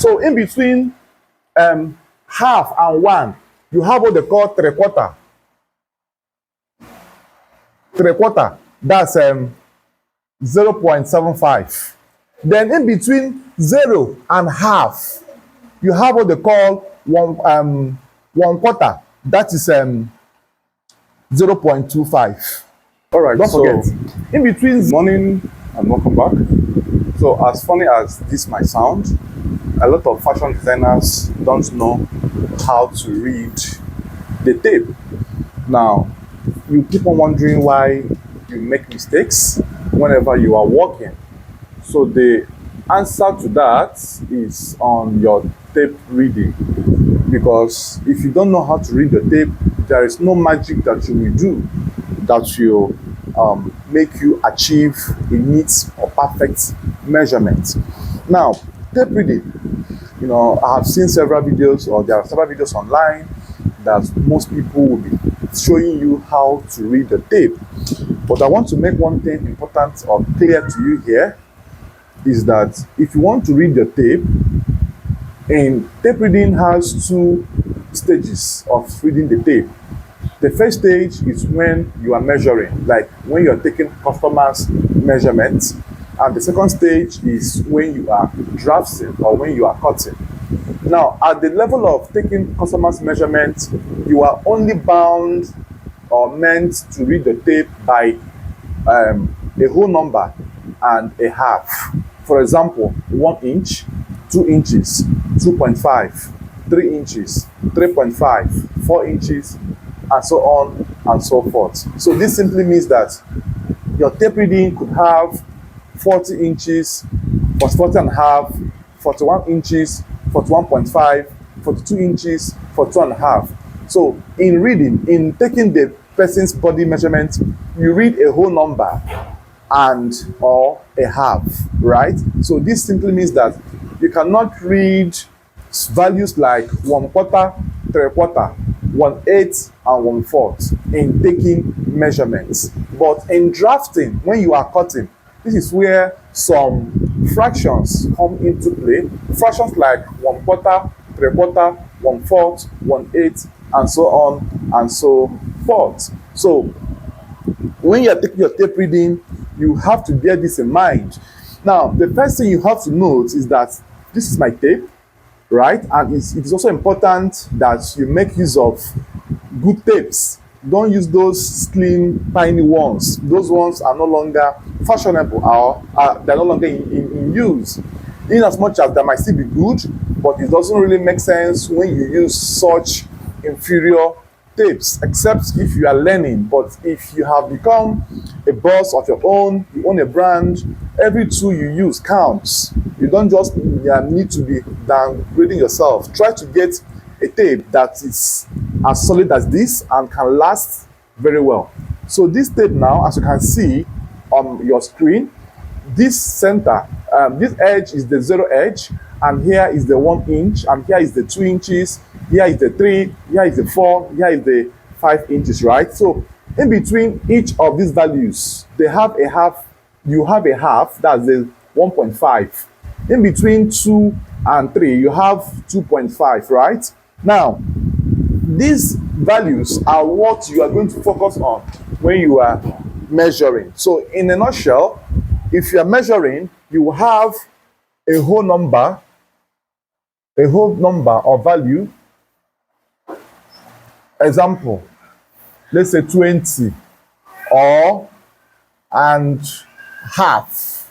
So in between half and 1, you have what they call 3/4. 3/4, that's 0.75. Then in between 0 and half, you have what they call 1/4, that is 0.25. All right, Don't forget, in between. good morning and welcome back. So as funny as this might sound, a lot of fashion designers don't know how to read the tape. Now, you keep on wondering why you make mistakes whenever you are working. So the answer to that is on your tape reading. Because if you don't know how to read the tape, there is no magic that you will do that will make you achieve a neat or perfect measurement. Now, tape reading, I have seen several videos, or there are several videos online that most people will be showing you how to read the tape. But I want to make one thing important or clear to you here, is that if you want to read the tape, and tape reading has 2 stages of reading the tape. The first stage is when you are measuring, like when you are taking customers' measurements. And the second stage is when you are drafting or when you are cutting. Now, at the level of taking customers' measurements, you are only bound or meant to read the tape by a whole number and a half. For example, 1 inch, 2 inches, 2.5, 3 inches, 3.5, 4 inches, and so on and so forth. So this simply means that your tape reading could have 40 inches, 40 and a half, 41 inches, 41.5, 42 inches, 42 and a half. So in reading, in taking the person's body measurement, you read a whole number and or a half, right? So this simply means that you cannot read values like 1/4, 3/4, 1/8, and 1/4 in taking measurements. But in drafting, when you are cutting, this is where some fractions come into play. Fractions like 1/4, 3/4, 1/4, 1/8, and so on and so forth. So when you are taking your tape reading, you have to bear this in mind. Now, the first thing you have to note is that this is my tape, right? And it is also important that you make use of good tapes. Don't use those slim, tiny ones. Those ones are no longer fashionable, or they're no longer in use. In as much as they might still be good, but it doesn't really make sense when you use such inferior tapes, except if you are learning. But if you have become a boss of your own, you own a brand, every tool you use counts. You don't just need to be downgrading yourself. Try to get a tape that is as solid as this and can last very well. So this tape now, as you can see on your screen, this center, this edge is the 0 edge, and here is the 1 inch, and here is the 2 inches, here is the 3, here is the 4, here is the 5 inches, right? So in between each of these values, they have a half. You have a half, that's the 1.5. In between 2 and 3, you have 2.5, right? Now, these values are what you are going to focus on when you are measuring. So in a nutshell, if you are measuring, you will have a whole number of value. Example, let's say 20 or and half.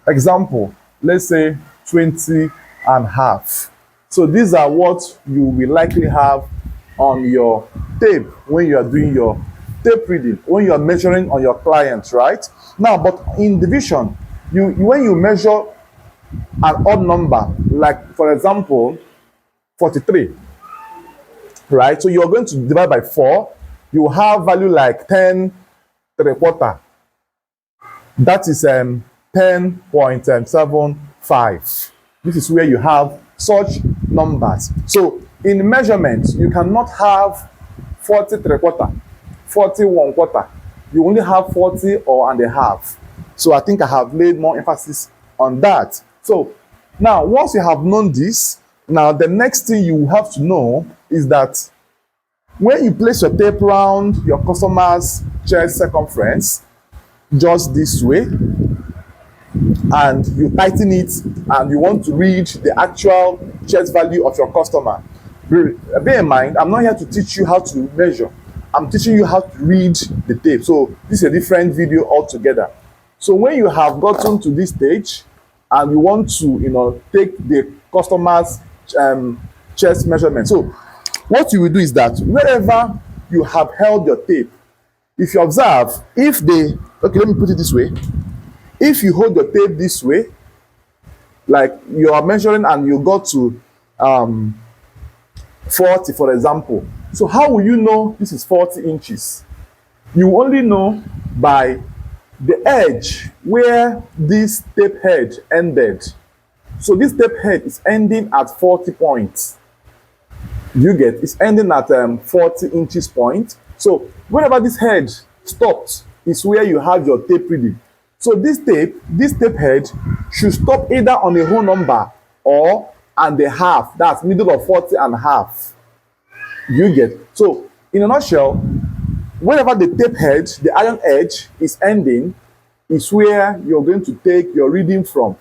Example, let's say 20 and half. So these are what you will likely have on your tape when you are doing your tape reading, when you are measuring on your clients, right? Now, but in division, when you measure an odd number, like for example, 43, right? So you're going to divide by 4. You have value like 10 3/4. That is 10.75. This is where you have such numbers. So in measurements, you cannot have 40 3/4, 40 1/4. You only have 40 or and a half. So I think I have laid more emphasis on that. So Now, once you have known this, now the next thing you have to know is that when you place your tape around your customer's chest circumference, just this way, and you tighten it, and you want to read the actual chest value of your customer. Bear in mind, I'm not here to teach you how to measure. I'm teaching you how to read the tape. So this is a different video altogether. So when you have gotten to this stage and you want to, take the customer's chest measurement. So what you will do is that wherever you have held your tape, if you observe, okay, let me put it this way. If you hold your tape this way, like you are measuring and you got to 40, for example. So how will you know this is 40 inches? You only know by the edge where this tape head ended. So this tape head is ending at 40 points. You get, it's ending at 40 inches point. So wherever this head stops is where you have your tape reading. So this tape head should stop either on a whole number or and a half. That's middle of 40 and a half. You get. So in a nutshell, wherever the tape head, the iron edge is ending, is where you're going to take your reading from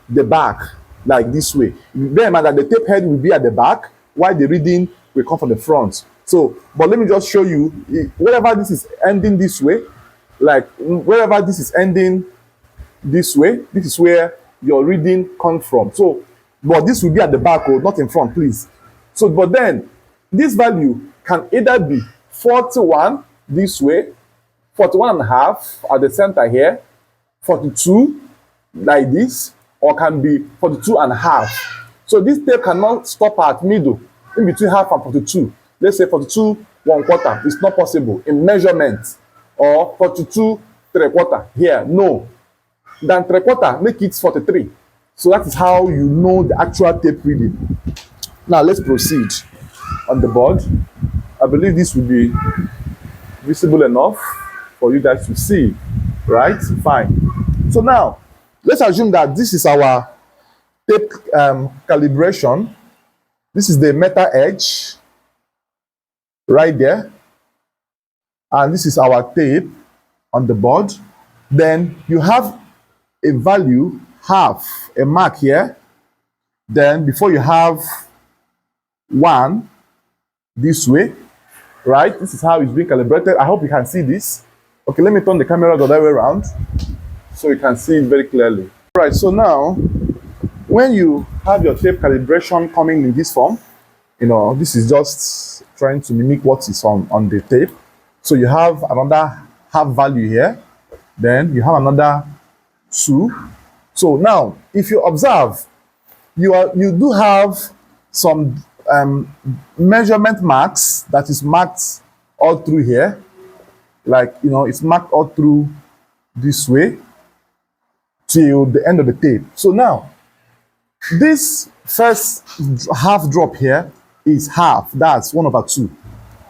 the back, like this way. Bear in mind that the tape head will be at the back, while the reading will come from the front. So, but let me just show you, wherever this is ending this way, like wherever this is ending this way, this is where your reading comes from. So, but this will be at the back, or not in front, please. So, but then this value can either be 41 this way, 41 and a half at the center here, 42 like this, or can be 42 and a half. So this tape cannot stop at middle, in between half and 42. Let's say 42 1/4. It's not possible in measurement. Or 42 3/4 here. No. Then 3/4, make it 43. So that is how you know the actual tape reading. Now let's proceed on the board. I believe this will be visible enough for you guys to see, right? Fine. So now let's assume that this is our tape calibration. This is the metal edge right there, and this is our tape on the board. Then you have a value, half, a mark here. Then before you have 1 this way, right? This is how it's being calibrated. I hope you can see this. Okay, let me turn the camera the other way around so you can see it very clearly. Right, so now when you have your tape calibration coming in this form, this is just trying to mimic what is on the tape. So you have another half value here, then you have another 2. So now if you observe, you do have some measurement marks that is marked all through here, like it's marked all through this way till the end of the tape. So now this first half drop here is half, that's 1/2,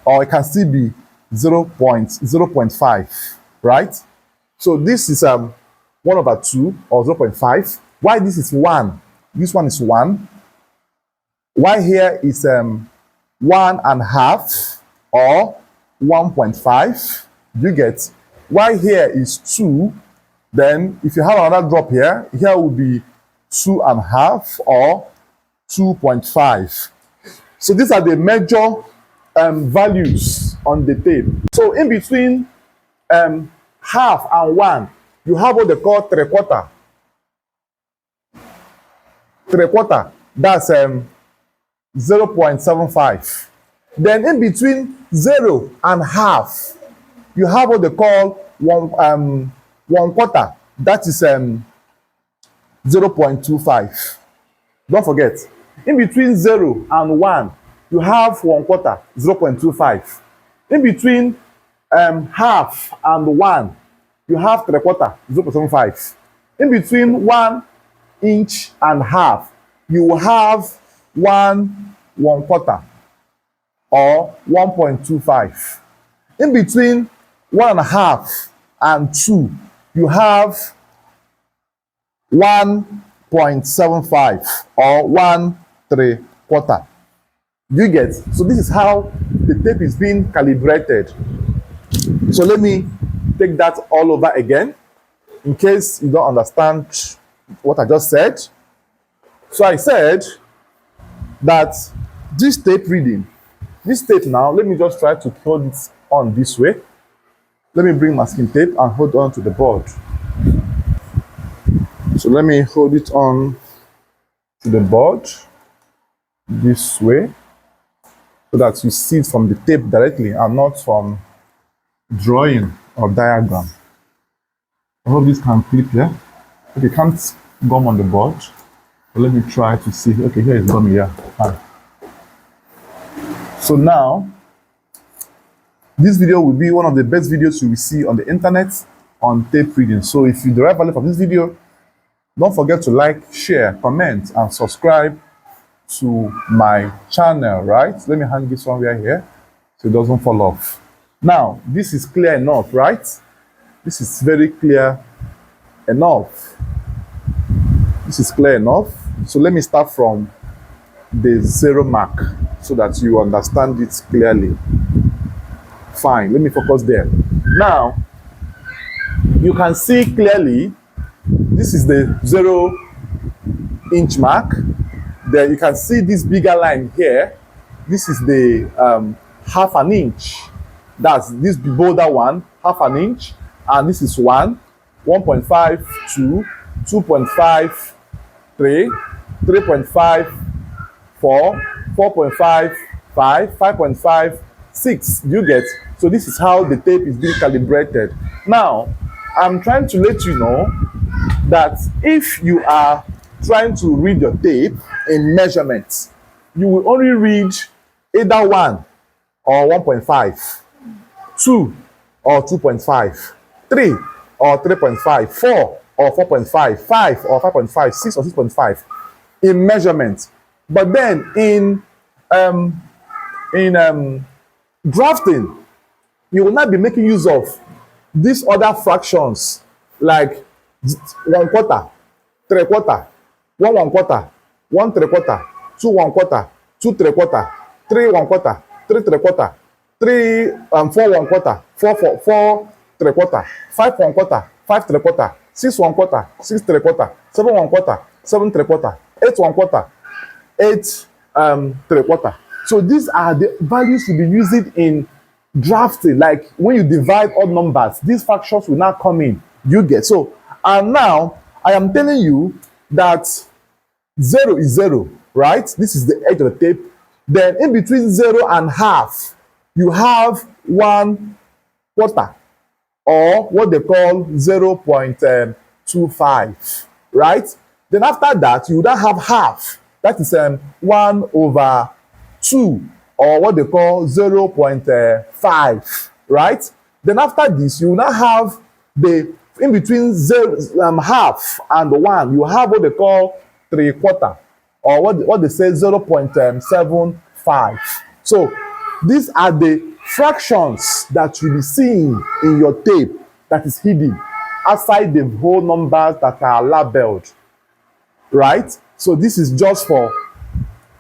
or it can still be 0.5, right? So this is 1/2 or 0.5. Why this is 1? This one is 1. Why here is 1.5 or 1.5. You get. Why here is 2. Then if you have another drop here will be 2.5 or 2.5. So these are the major values on the tape. So in between half and 1, you have what they call 3/4. 3/4, that's 0.75. Then in between 0 and half, you have what they call 1/4. That is 0.25. Don't forget, in between 0 and 1, you have 1/4, 0.25. In between half and 1, you have 3/4, 0.75. In between 1 inch and half, you have 1/4 or 1.25. In between 1.5 and 2, you have 1 0.75 or 1/3. Do you get? So this is how the tape is being calibrated. So let me take that all over again in case you don't understand what I just said. So I said that this tape reading, this tape now, let me just try to hold it on this way. Let me bring masking tape and hold on to the board. So let me hold it on to the board this way so that you see it from the tape directly and not from drawing or diagram. I hope this can clip here. If you can't gum on the board, let me try to see. Okay, here is gum here. Fine. So now, this video will be one of the best videos you will see on the internet on tape reading. So if you derive value from this video, don't forget to like, share, comment, and subscribe to my channel, right? Let me hang this somewhere here so it doesn't fall off. Now, this is clear enough, right? This is very clear enough. This is clear enough. So let me start from the 0 mark so that you understand it clearly. Fine, let me focus there. Now, you can see clearly, this is the 0-inch mark. There you can see this bigger line here. This is the 1/2 inch. That's this bolder one, 1/2 inch. And this is 1.5, 2, 2.5, 3, 3.5, 4, 4.5, 5, 5.5, 6. Do you get? So this is how the tape is being calibrated. Now, I'm trying to let you know that if you are trying to read your tape in measurements, you will only read either 1 or 1.5, 2 or 2.5, 3 or 3.5, 4 or 4.5, 5 or 5.5, 6 or 6.5 in measurement. But then in drafting, you will not be making use of these other fractions like 1/4, 3/4, 1/1/4, 1/3/4, 2/1/4, 2/3/4, 3/1/4, 3/3/4, 4/1/4, 4/3/4, 5/1/4, 5/3/4, 6/1/4, 6/3/4, 7/1/4, 7/3/4, 8/1/4, 8/3/4. So these are the values you'll be using in drafting. Like when you divide odd numbers, these fractions will now come in. You get? So, and now I am telling you that 0 is 0, right? This is the edge of the tape. Then in between 0 and 1/2, you have 1/4, or what they call 0.25, right? Then after that, you then have 1/2. That is 1/2, or what they call 0.5, right? Then after this, you now have the in between 1/2 and 1, you have what they call 3/4, or what they say 0.75. So these are the fractions that you'll be seeing in your tape that is hidden outside the whole numbers that are labeled, right? So this is just for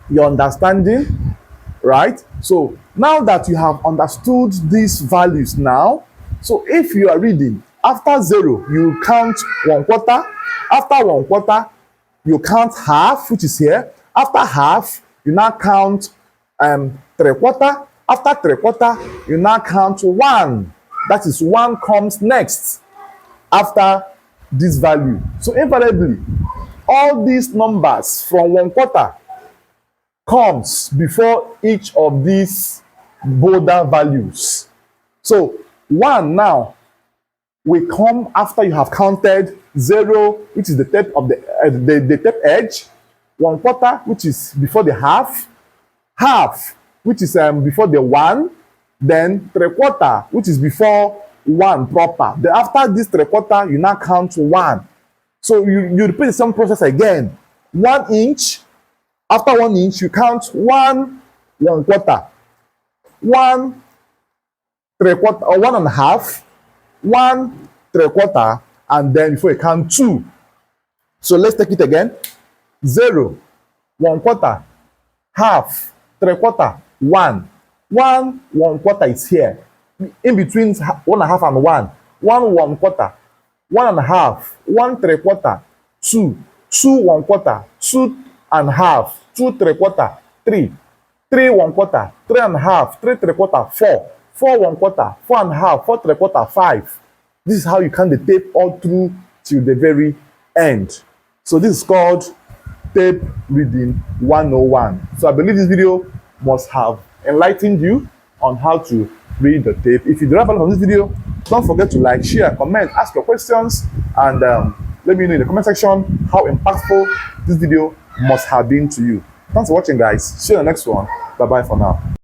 your understanding, right? So now that you have understood these values now, so if you are reading, after 0, you count 1/4. After 1/4, you count 1/2, which is here. After 1/2, you now count 3/4. After 3/4, you now count 1. That is 1 comes next after this value. So invariably, all these numbers from 1/4 comes before each of these bolder values. So 1 now will come after you have counted 0, which is the tape of the tape edge, 1/4, which is before the 1/2, 1/2, which is before the 1, then 3/4, which is before 1 proper. Then after this 3/4, you now count 1. So you repeat the same process again. 1 inch. After 1 inch, you count 1/1/4, 1/3/4, or 1.5, 1/3/4, and then before you count 2. So let's take it again. 0, 1/4, half, 3/4, 1. 1/1/4 is here. In between 1.5 and 1. 1/1/4, 1.5, 1/3/4, 2, 2/1/4, 2.5, 2/3/4, 3, 3/1/4, 3.5, 3/3/4, 4, 4/1/4, 4.5, 4/3/4, 5. This is how you count the tape all through till the very end. So this is called tape reading 101. So I believe this video must have enlightened you on how to read the tape. If you derive value from this video, don't forget to like, share, comment, ask your questions, and let me know in the comment section how impactful this video must have been to you. Thanks for watching, guys. See you in the next one. Bye bye for now.